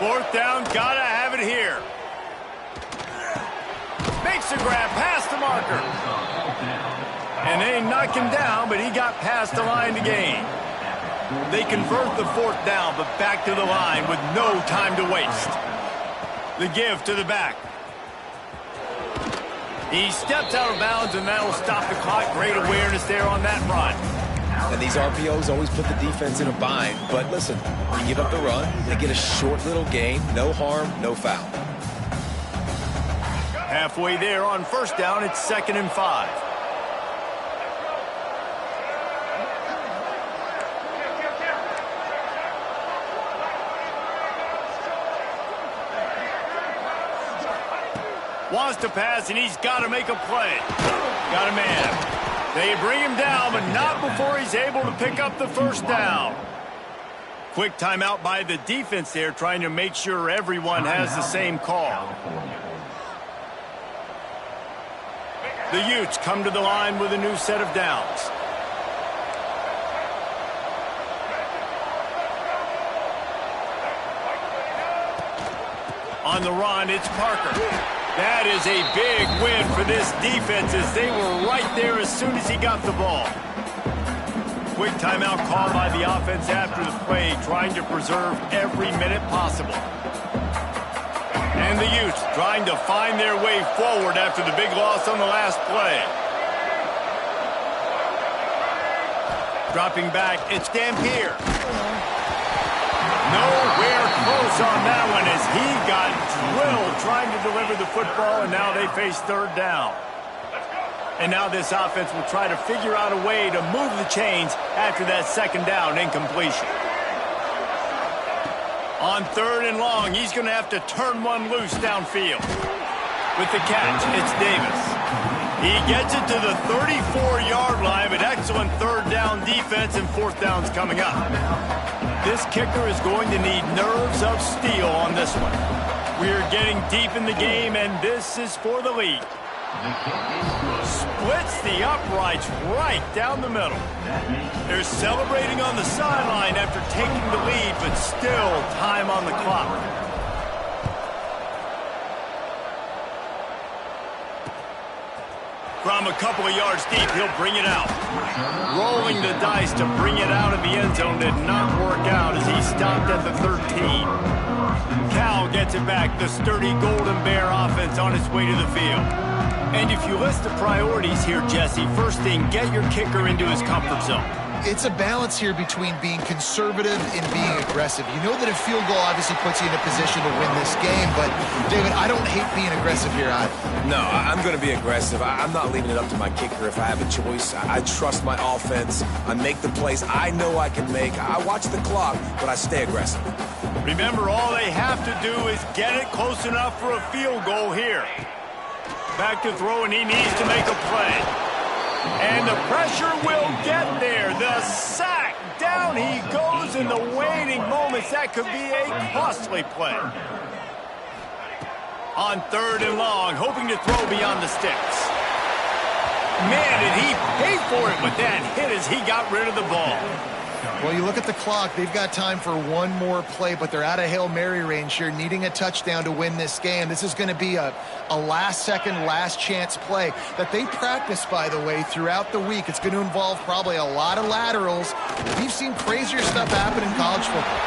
4th down, gotta have it here. Makes a grab past the marker. And they knock him down, but he got past the line to gain. They convert the 4th down, but back to the line with no time to waste. The give to the back. He steps out of bounds, and that'll stop the clock. Great awareness there on that run. And these RPOs always put the defense in a bind. But listen, you give up the run, they get a short little gain. No harm, no foul. Halfway there on 1st down, it's 2nd and 5. Wants to pass, and he's got to make a play. Got a man. They bring him down, but not before he's able to pick up the 1st down. Quick timeout by the defense there, trying to make sure everyone has the same call. The Utes come to the line with a new set of downs. On the run, it's Parker. That is a big win for this defense as they were right there as soon as he got the ball. Quick timeout called by the offense after the play, trying to preserve every minute possible. And the Utes trying to find their way forward after the big loss on the last play. Dropping back, it's Dampier. Nowhere close on that one as he got drilled trying to deliver the football, and now they face 3rd down. And now this offense will try to figure out a way to move the chains after that 2nd down incompletion. On 3rd and long, he's going to have to turn one loose downfield. With the catch, it's Davis. He gets it to the 34-yard line, but excellent 3rd down defense, and 4th down's coming up. This kicker is going to need nerves of steel on this one. We're getting deep in the game, and this is for the lead. Splits the uprights right down the middle. They're celebrating on the sideline after taking the lead, but still time on the clock. From a couple of yards deep, he'll bring it out. Rolling the dice to bring it out of the end zone did not work out as he stopped at the 13. Cal gets it back, the sturdy Golden Bear offense on its way to the field. And if you list the priorities here, Jesse, first thing, get your kicker into his comfort zone. It's a balance here between being conservative and being aggressive. You know that a field goal obviously puts you in a position to win this game, but, David, I don't hate being aggressive here either. No, I'm going to be aggressive. I'm not leaving it up to my kicker if I have a choice. I trust my offense. I make the plays I know I can make. I watch the clock, but I stay aggressive. Remember, all they have to do is get it close enough for a field goal here. Back to throw, and he needs to make a play. And the pressure will get there. The sack. Down he goes in the waiting moments. That could be a costly play. On 3rd and long, hoping to throw beyond the sticks. Man, did he pay for it with that hit as he got rid of the ball. Well, you look at the clock, they've got time for one more play, but they're out of Hail Mary range here, needing a touchdown to win this game. This is going to be a last-second, last-chance play that they practice, by the way, throughout the week. It's going to involve probably a lot of laterals. We've seen crazier stuff happen in college football.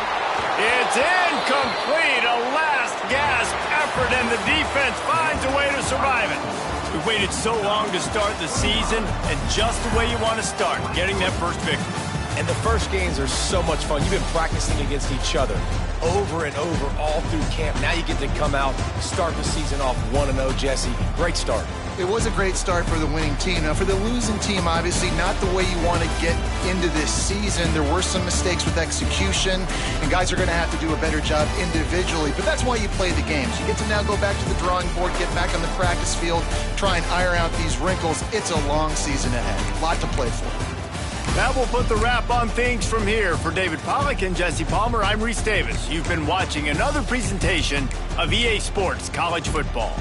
It's incomplete, a last-gasp effort, and the defense finds a way to survive it. We waited so long to start the season, and just the way you want to start, getting that first victory. And the first games are so much fun. You've been practicing against each other over and over all through camp. Now you get to come out, start the season off 1-0, Jesse. Great start. It was a great start for the winning team. Now, for the losing team, obviously not the way you want to get into this season. There were some mistakes with execution, and guys are going to have to do a better job individually. But that's why you play the games. You get to now go back to the drawing board, get back on the practice field, try and iron out these wrinkles. It's a long season ahead. A lot to play for. That will put the wrap on things from here. For David Pollack and Jesse Palmer, I'm Reese Davis. You've been watching another presentation of EA Sports College Football.